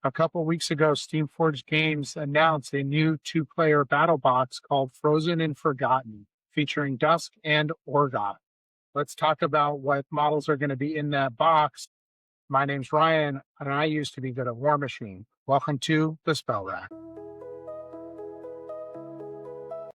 A couple weeks ago, Steamforged Games announced a new two-player battle box called Frozen and Forgotten, featuring Dusk and Orgot. Let's talk about what models are going to be in that box. My name's Ryan, and I used to be good at War Machine. Welcome to the Spell Rack.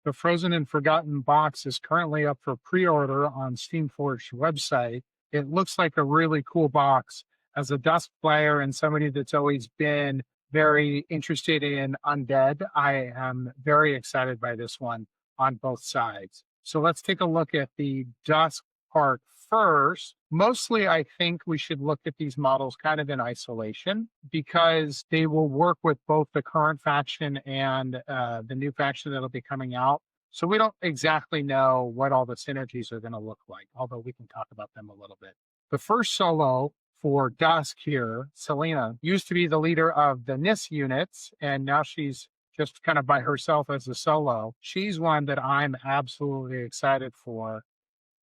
The Frozen and Forgotten box is currently up for pre-order on Steamforged's website. It looks like a really cool box. As a Dusk player and somebody that's always been very interested in undead, I am very excited by this one on both sides. So let's take a look at the Dusk part first. Mostly, I think we should look at these models kind of in isolation because they will work with both the current faction and the new faction that'll be coming out. So we don't exactly know what all the synergies are going to look like, although we can talk about them a little bit. The first solo for Dusk here, Cylena, used to be the leader of the Nyss units, and now she's just kind of by herself as a solo. She's one that I'm absolutely excited for.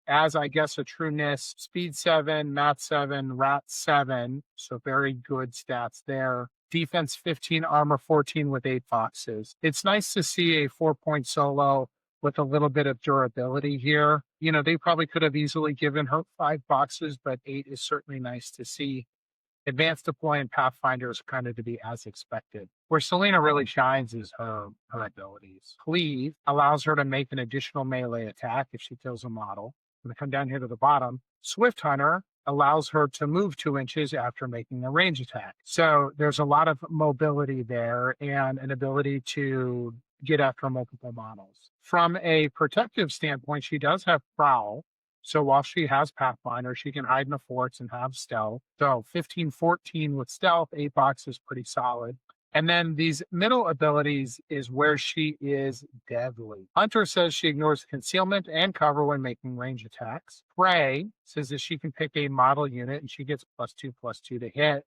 As I guess a true Nyss, speed 7, mat 7, rat 7, so very good stats there. Defense 15, armor 14 with 8 boxes. It's nice to see a 4-point solo with a little bit of durability here. You know, they probably could have easily given her 5 boxes, but 8 is certainly nice to see. Advanced Deploy and Pathfinder is kind of to be as expected. Where Cylena really shines is her abilities. Cleave allows her to make an additional melee attack if she kills a model. I'm going to come down here to the bottom. Swift Hunter allows her to move 2 inches after making a range attack. So there's a lot of mobility there and an ability to get after multiple models. From a protective standpoint, she does have Prowl. So while she has Pathfinder, she can hide in the forts and have stealth. So 15, 14 with stealth, 8 boxes, pretty solid. And then these middle abilities is where she is deadly. Hunter says she ignores concealment and cover when making range attacks. Prey says that she can pick a model unit and she gets +2/+2 to hit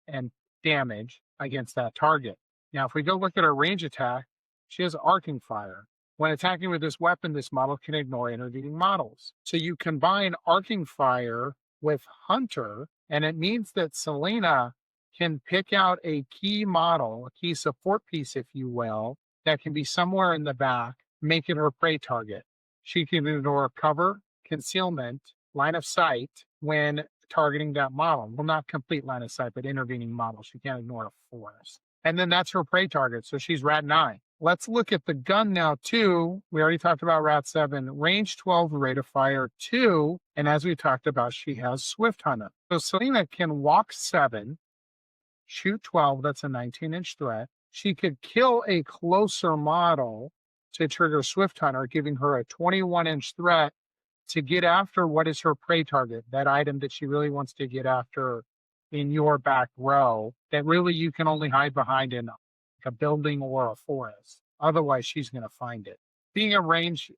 and damage against that target. Now, if we go look at her range attack, she has Arcing Fire. When attacking with this weapon, this model can ignore intervening models. So you combine Arcing Fire with Hunter, and it means that Cylena can pick out a key model, a key support piece, if you will, that can be somewhere in the back, making her prey target. She can ignore cover, concealment, line of sight when targeting that model. Well, not complete line of sight, but intervening model. She can't ignore a forest. And then that's her prey target. So she's Rat 9. Let's look at the gun now, too. We already talked about Rat 7. Range 12, rate of fire 2. And as we talked about, she has Swift Hunter. So Cylena can walk 7, shoot 12. That's a 19-inch threat. She could kill a closer model to trigger Swift Hunter, giving her a 21-inch threat to get after what is her prey target, that item that she really wants to get after in your back row that really you can only hide behind in a building or a forest. Otherwise, she's going to find it. Being a range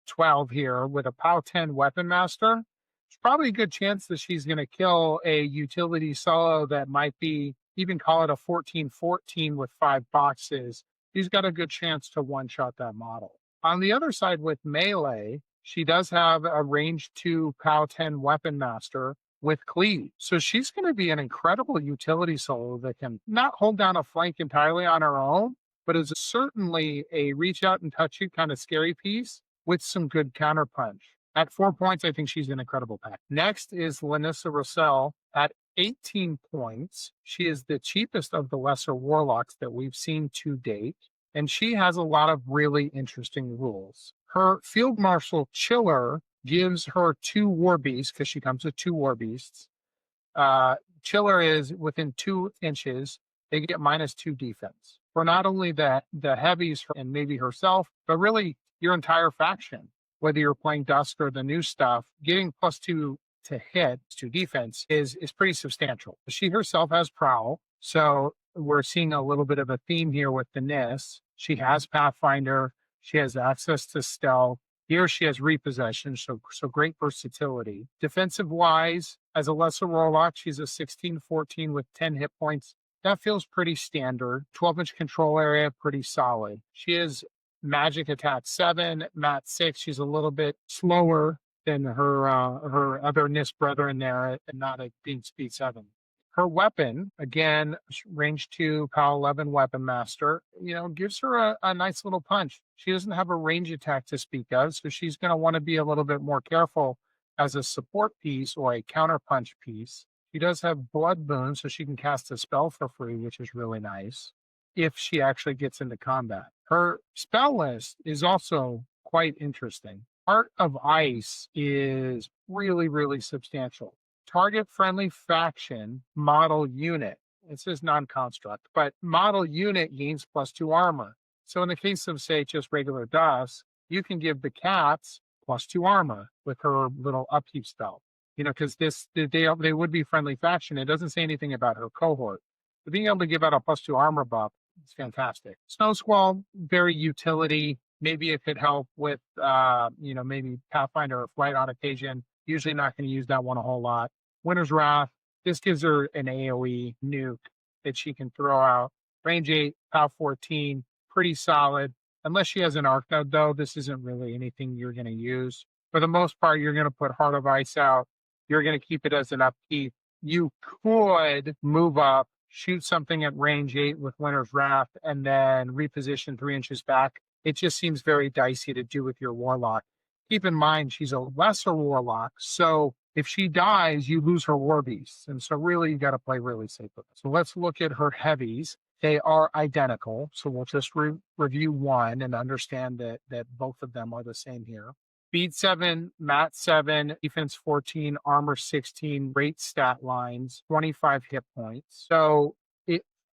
12 here with a POW 10 Weapon Master, there's probably a good chance that she's going to kill a utility solo that might be, even call it a 14/14 with 5 boxes. She's got a good chance to one-shot that model. On the other side with melee, she does have a range 2 POW 10 Weapon Master with Cleave. So she's going to be an incredible utility solo that can not hold down a flank entirely on her own, but is certainly a reach out and touch you kind of scary piece with some good counterpunch. At 4 points, I think she's an incredible pack. Next is Lanyssa Ryssyl at 18 points. She is the cheapest of the lesser warlocks that we've seen to date, and she has a lot of really interesting rules. Her Field Marshal Chiller gives her 2 Warbeasts, because she comes with 2 Warbeasts. Chiller is within 2 inches. They get -2 defense for not only the heavies and maybe herself, but really your entire faction. Whether you're playing Dusk or the new stuff, getting +2 to hit, to defense, is pretty substantial. She herself has Prowl, so we're seeing a little bit of a theme here with the Nyss. She has Pathfinder. She has access to stealth. Here she has repossession, so great versatility. Defensive-wise, as a lesser warlock, she's a 16/14 with 10 hit points. That feels pretty standard. 12-inch control area, pretty solid. She is magic attack 7, mat 6. She's a little bit slower than her other Nyss brethren there, and not being speed 7. Her weapon, again, range 2, POW 11 weapon master, gives her a nice little punch. She doesn't have a range attack to speak of, so she's going to want to be a little bit more careful as a support piece or a counter punch piece. She does have blood boon, so she can cast a spell for free, which is really nice if she actually gets into combat. Her spell list is also quite interesting. Heart of Ice is really, really substantial. Target friendly faction model unit. It says non-construct, but model unit gains +2 armor. So in the case of, say, just regular Dusk, you can give the cats +2 armor with her little upkeep spell. Because they would be friendly faction. It doesn't say anything about her cohort. But being able to give out a +2 armor buff is fantastic. Snow Squall, very utility. Maybe it could help with, maybe Pathfinder or Flight on occasion. Usually not going to use that one a whole lot. Winter's Wrath, this gives her an AoE nuke that she can throw out. Range 8, POW 14, pretty solid. Unless she has an arc node, though, this isn't really anything you're going to use. For the most part, you're going to put Heart of Ice out. You're going to keep it as an upkeep. You could move up, shoot something at range 8 with Winter's Wrath, and then reposition 3 inches back. It just seems very dicey to do with your Warlock. Keep in mind, she's a lesser Warlock, so if she dies, you lose her Warbeast. And so really, you got to play really safe with it. So let's look at her heavies. They are identical. So we'll just review one and understand that both of them are the same here. Speed 7, Mat 7, Defense 14, Armor 16, rate stat lines, 25 hit points. So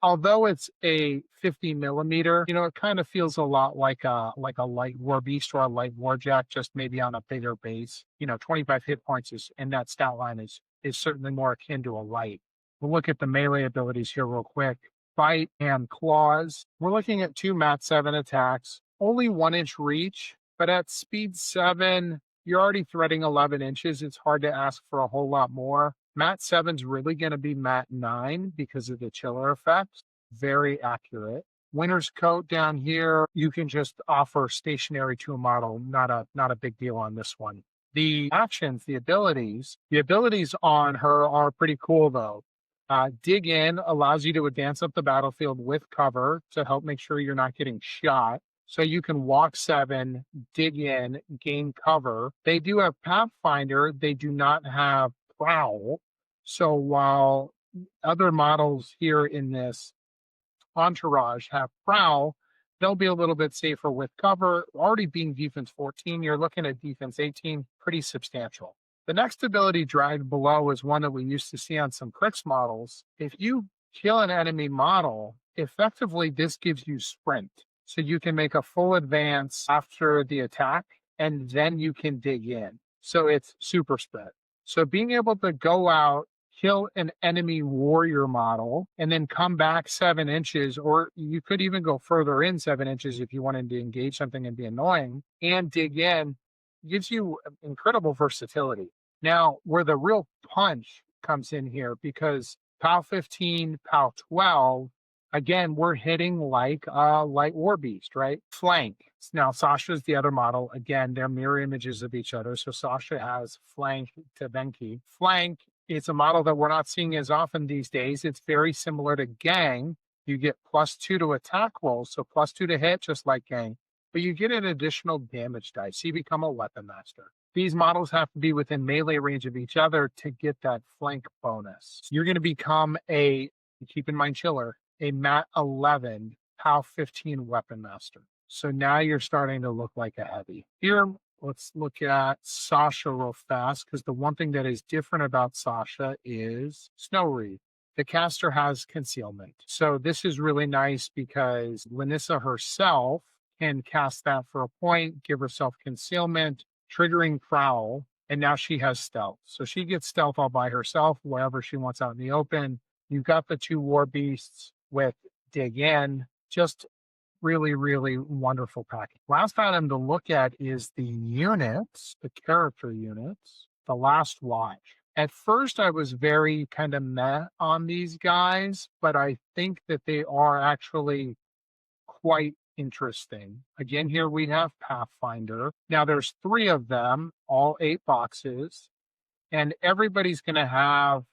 although it's a 50 millimeter, it kind of feels a lot like a light Warbeast or a light Warjack, just maybe on a bigger base. 25 hit points and that stat line is certainly more akin to a light. We'll look at the melee abilities here real quick. Bite and Claws. We're looking at 2 Mat 7 attacks, only 1-inch reach, but at speed 7, you're already threading 11 inches. It's hard to ask for a whole lot more. Mat 7's really going to be Mat 9 because of the chiller effect. Very accurate. Winter's Coat down here, you can just offer stationary to a model. Not a big deal on this one. The actions, the abilities on her are pretty cool, though. Dig In allows you to advance up the battlefield with cover to help make sure you're not getting shot. So you can walk 7, dig in, gain cover. They do have Pathfinder. They do not have Prowl. So while other models here in this entourage have Prowl, they'll be a little bit safer with cover. Already being defense 14, you're looking at defense 18, pretty substantial. The next ability dragged below is one that we used to see on some Crix models. If you kill an enemy model, effectively this gives you sprint. So you can make a full advance after the attack, and then you can dig in. So it's super spread. So being able to go out, kill an enemy warrior model, and then come back 7 inches, or you could even go further in 7 inches if you wanted to engage something and be annoying, and dig in, gives you incredible versatility. Now, where the real punch comes in here, because POW 15, POW 12, again, we're hitting like Warbeast, right? Flank. Now, Sasha's the other model. Again, they're mirror images of each other. So Sasha has Flank to Venki. Flank is a model that we're not seeing as often these days. It's very similar to Gang. You get +2 to attack rolls, so +2 to hit, just like Gang. But you get an additional damage dice. So you become a weapon master. These models have to be within melee range of each other to get that flank bonus. You're going to become keep in mind Chiller, a Mat 11 POW 15 weapon master. So now you're starting to look like a heavy. Here, let's look at Sasha real fast, because the one thing that is different about Sasha is Snow Wreath. The caster has concealment. So this is really nice because Lanyssa herself can cast that for a point, give herself concealment, triggering Prowl, and now she has stealth. So she gets stealth all by herself, wherever she wants out in the open. You've got the 2 Warbeasts with Dig In. Just really, really wonderful package. Last item to look at is the units, the character units, the Last Watch. At first, I was very kind of meh on these guys, but I think that they are actually quite interesting. Again, here we have Pathfinder. Now there's 3 of them, all 8 boxes, and everybody's going to have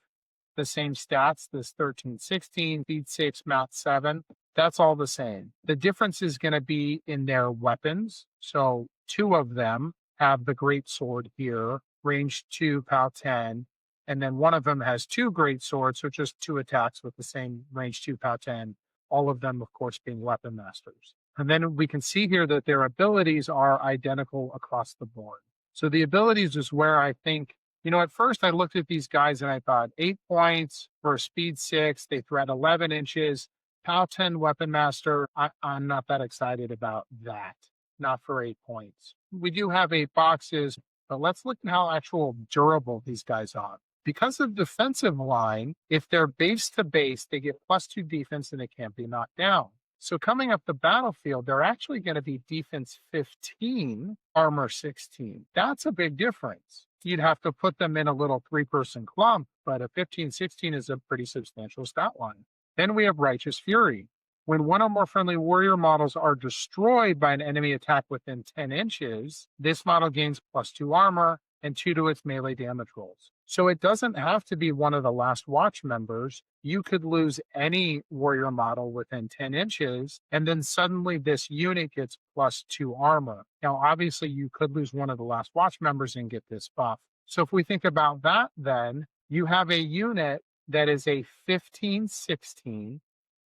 the same stats, this 13, 16, speed 6, math 7. That's all the same. The difference is going to be in their weapons. So 2 of them have the great sword here, range 2, POW 10. And then one of them has 2 great swords, so just 2 attacks with the same range 2, POW 10. All of them, of course, being weapon masters. And then we can see here that their abilities are identical across the board. So the abilities is where I think, at first I looked at these guys and I thought 8 points for a speed 6, they threat 11 inches, POW 10 weapon master. I'm not that excited about that, not for 8 points. We do have 8 boxes, but let's look at how actual durable these guys are. Because of defensive line, if they're base to base, they get +2 defense and they can't be knocked down. So coming up the battlefield, they're actually going to be defense 15, armor 16. That's a big difference. You'd have to put them in a little 3-person clump, but a 15, 16 is a pretty substantial stat line. Then we have Righteous Fury. When 1 or more friendly warrior models are destroyed by an enemy attack within 10 inches, this model gains +2 armor and 2 to its melee damage rolls. So it doesn't have to be one of the Last Watch members. You could lose any warrior model within 10 inches, and then suddenly this unit gets +2 armor. Now, obviously, you could lose one of the Last Watch members and get this buff. So if we think about that, then you have a unit that is a 15, 16,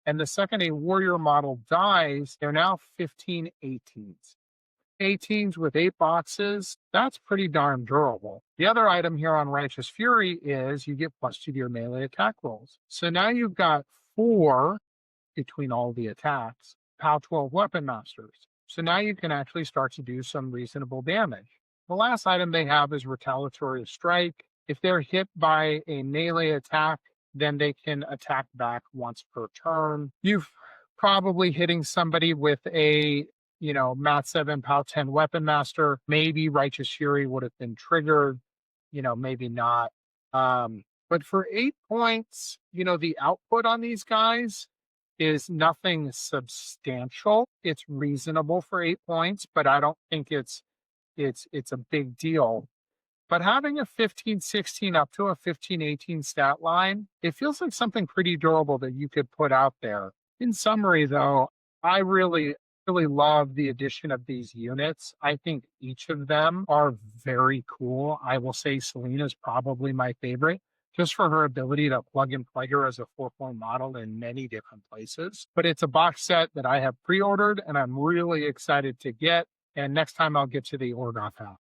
and the second a warrior model dies, they're now 15, 18s. 18s with 8 boxes, that's pretty darn durable. The other item here on Righteous Fury is you get +2 to your melee attack rolls. So now you've got 4 between all the attacks, POW 12 weapon masters. So now you can actually start to do some reasonable damage. The last item they have is Retaliatory Strike. If they're hit by a melee attack, then they can attack back once per turn. You've probably hitting somebody with a Math 7, POW 10 weapon master. Maybe Righteous Fury would have been triggered, maybe not. But for 8 points, the output on these guys is nothing substantial. It's reasonable for 8 points, but I don't think it's a big deal. But having a 15, 16 up to a 15, 18 stat line, it feels like something pretty durable that you could put out there. In summary, though, I really love the addition of these units. I think each of them are very cool. I will say Cylena is probably my favorite, just for her ability to plug and play her as a 4-point model in many different places. But it's a box set that I have pre-ordered and I'm really excited to get. And next time I'll get to the Orgoth house.